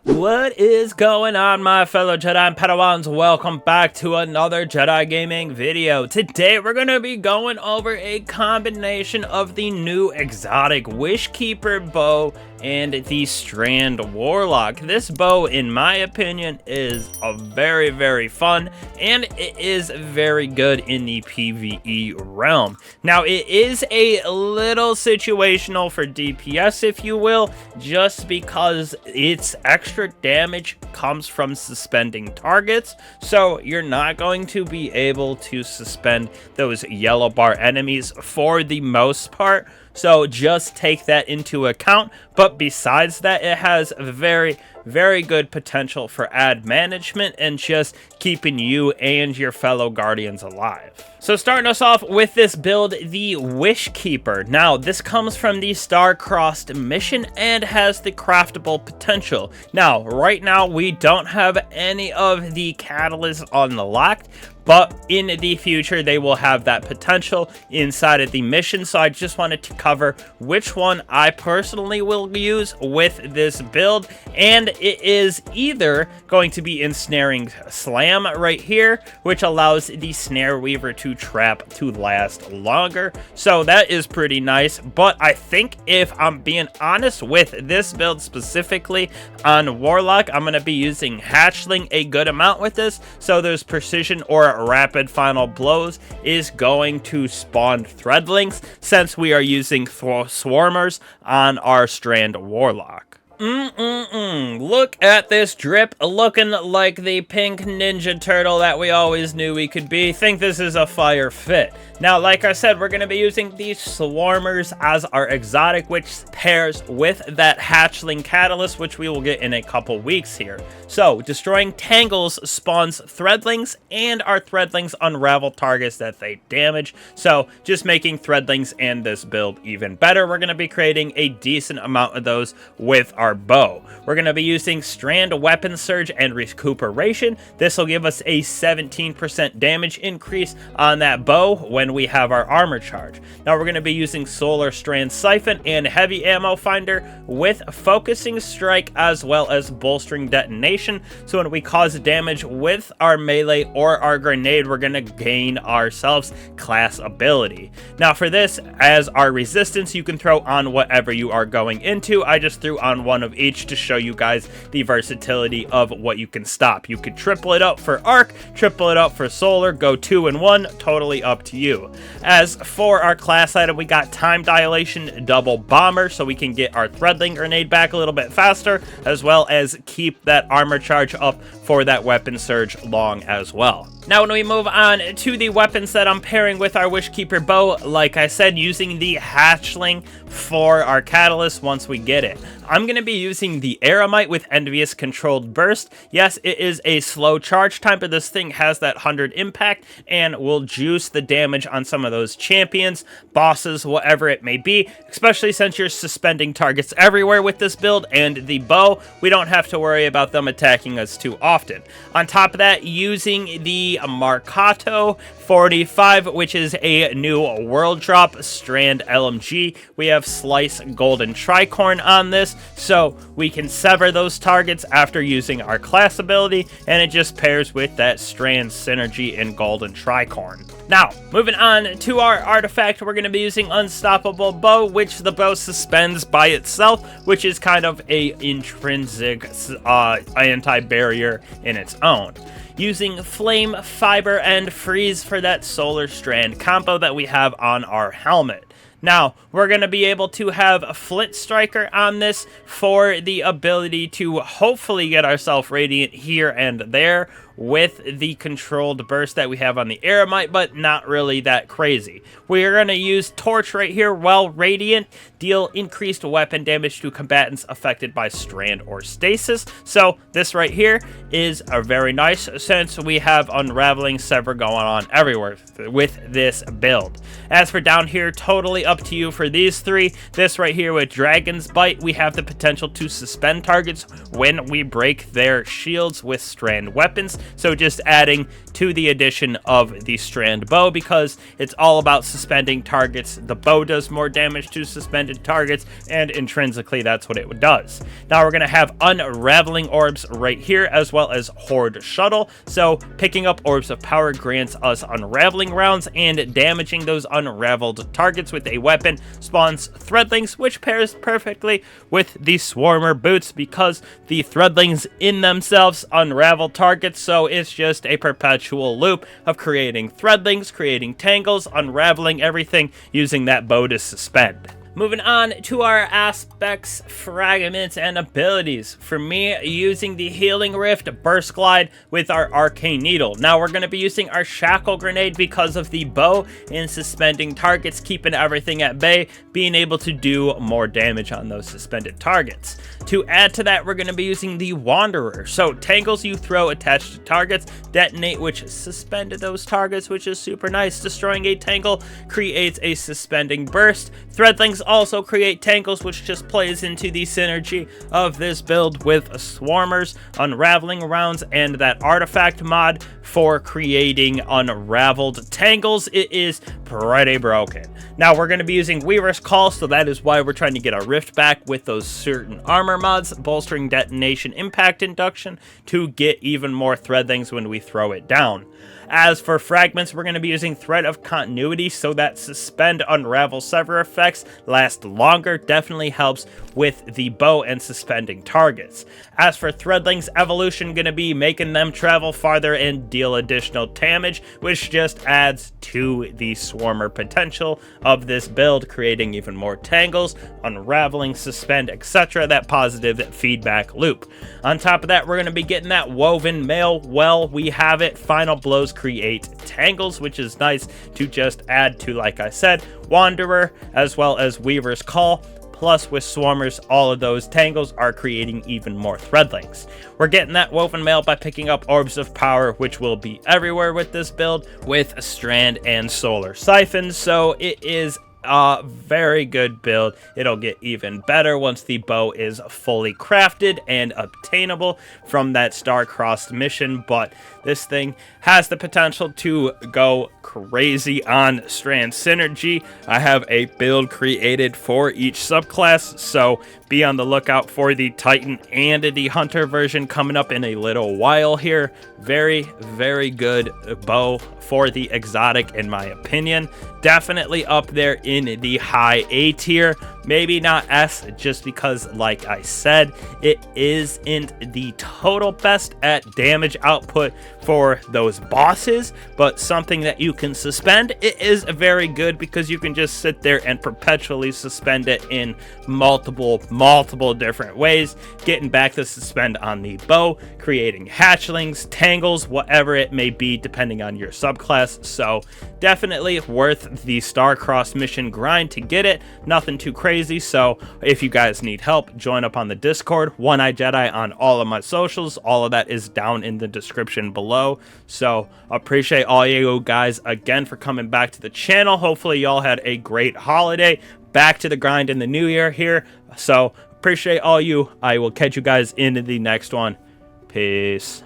What is going on, my fellow Jedi and Padawans? Welcome back to another Jedi gaming video. Today we're going to be going over a combination of the new exotic Wishkeeper bow and the Strand Warlock. This bow, in my opinion, is a very fun, and it is very good in the PvE realm. Now, it is a little situational for DPS, if you will, just because its extra damage comes from suspending targets, so you're not going to be able to suspend those yellow bar enemies for the most part. So just take that into account. But besides that, it has very good potential for ad management and just keeping you and your fellow guardians alive. So starting us off with this build, the Wishkeeper. Now, this comes from the Star-Crossed mission and has the craftable potential. Now, right now, we don't have any of the catalysts unlocked, but in the future, they will have that potential inside of the mission. So I just wanted to cover which one I personally will use with this build. And it is either going to be Ensnaring Slam right here, which allows the Snare Weaver to trap to last longer. So that is pretty nice. But I think if I'm being honest with this build specifically on Warlock, I'm going to be using Hatchling a good amount with this. So there's precision or rapid final blows is going to spawn Threadlings, since we are using Swarmers on our Strand Warlock. Look at this drip, looking like the pink Ninja Turtle that we always knew we could be. Think this is a fire fit. Now, like I said, we're going to be using these Swarmers as our exotic, which pairs with that Hatchling Catalyst, which we will get in a couple weeks here. So, destroying Tangles spawns Threadlings, and our Threadlings unravel targets that they damage. So, just making Threadlings and this build even better. We're going to be creating a decent amount of those with our bow. We're going to be using Strand Weapon Surge and Recuperation. This will give us a 17% damage increase on that bow when we have our armor charge. Now we're going to be using Solar Strand Siphon and Heavy Ammo Finder with Focusing Strike as well as Bolstering Detonation. So when we cause damage with our melee or our grenade, we're going to gain ourselves class ability. Now for this, as our resistance, you can throw on whatever you are going into. I just threw on one of each to show you guys the versatility of what you can stop. You could triple it up for arc, triple it up for solar, go 2 in 1, totally up to you. As for our class item, we got Time Dilation Double Bomber, so we can get our Threadling grenade back a little bit faster, as well as keep that armor charge up for that weapon surge long as well. Now when we move on to the weapons that I'm pairing with our Wishkeeper bow, like I said, using the Hatchling for our catalyst once we get it. I'm going to be using the Eremite with Envious Controlled Burst. Yes, it is a slow charge time, but this thing has that 100 impact and will juice the damage on some of those champions, bosses, whatever it may be, especially since you're suspending targets everywhere with this build, and the bow, we don't have to worry about them attacking us too often. On top of that, using the Marcato 45, which is a new world drop Strand LMG. We have Slice Golden Tricorn on this, so we can sever those targets after using our class ability, and it just pairs with that Strand Synergy and Golden Tricorn. Now, moving on to our artifact, we're going to be using Unstoppable Bow, which the bow suspends by itself, which is kind of a intrinsic anti-barrier in its own. Using Flame, Fiber, and Freeze for that Solar Strand combo that we have on our helmet. Now, we're going to be able to have a Flint Striker on this for the ability to hopefully get ourselves Radiant here and there with the controlled burst that we have on the Eremite, but not really that crazy. We are going to use Torch right here while Radiant, deal increased weapon damage to combatants affected by Strand or Stasis. So this right here is a very nice, since we have Unraveling, Sever going on everywhere with this build. As for down here, totally up to you for these three. This right here with Dragon's Bite, we have the potential to suspend targets when we break their shields with Strand weapons. So just adding to the addition of the strand bow, because it's all about suspending targets. The bow does more damage to suspended targets, and intrinsically that's what it does. Now we're going to have unraveling orbs right here, as well as horde shuttle. So picking up orbs of power grants us unraveling rounds, and damaging those unraveled targets with a weapon spawns Threadlings, which pairs perfectly with the Swarmer boots, because the Threadlings in themselves unravel targets. So it's just a perpetual loop of creating Threadlings, creating tangles, unraveling everything, using that bow to suspend. Moving on to our aspects, fragments, and abilities. For me, using the Healing Rift Burst Glide with our Arcane Needle. Now we're going to be using our Shackle Grenade because of the bow and suspending targets, keeping everything at bay, being able to do more damage on those suspended targets. To add to that, we're going to be using the Wanderer. So tangles you throw attached to targets detonate, which suspended those targets, which is super nice. Destroying a tangle creates a suspending burst. Threadlings also create tangles, which just plays into the synergy of this build with swarmers, unraveling rounds, and that artifact mod for creating unraveled tangles. It is pretty broken. Now we're going to be using Weaver's Call, so that is why we're trying to get our rift back with those certain armor mods, bolstering detonation impact induction to get even more Threadlings when we throw it down. As for fragments, we're going to be using Thread of Continuity, so that suspend, unravel, sever effects last longer. Definitely helps with the bow and suspending targets. As for Threadlings, evolution going to be making them travel farther and deal additional damage, which just adds to the swarmer potential of this build, creating even more tangles, unraveling, suspend, etc. That positive feedback loop. On top of that, we're going to be getting that woven mail. Well, we have it. Final blows create tangles, which is nice to just add to, like I said, Wanderer as well as Weaver's Call. Plus with Swarmers, all of those tangles are creating even more Threadlings. We're getting that woven mail by picking up orbs of power, which will be everywhere with this build, with Strand and Solar Siphons. So it is a very good build. It'll get even better once the bow is fully crafted and obtainable from that star-crossed mission, but this thing has the potential to go crazy on Strand Synergy. I have a build created for each subclass, so be on the lookout for the Titan and the Hunter version coming up in a little while here. Very, very good bow for the exotic, in my opinion. Definitely up there in the high A tier. Maybe not S, just because, like I said, it isn't the total best at damage output for those bosses, but something that you can suspend. It is very good because you can just sit there and perpetually suspend it in multiple different ways, getting back the suspend on the bow, creating hatchlings, tangles, whatever it may be, depending on your subclass. So definitely worth the star-crossed mission grind to get it. Nothing too crazy. So if you guys need help, join up on the Discord, One Eye Jedi on all of my socials. All of that is down in the description below. So appreciate all you guys again for coming back to the channel. Hopefully y'all had a great holiday. Back to the grind in the new year here. So appreciate all you. I will catch you guys in the next one. Peace.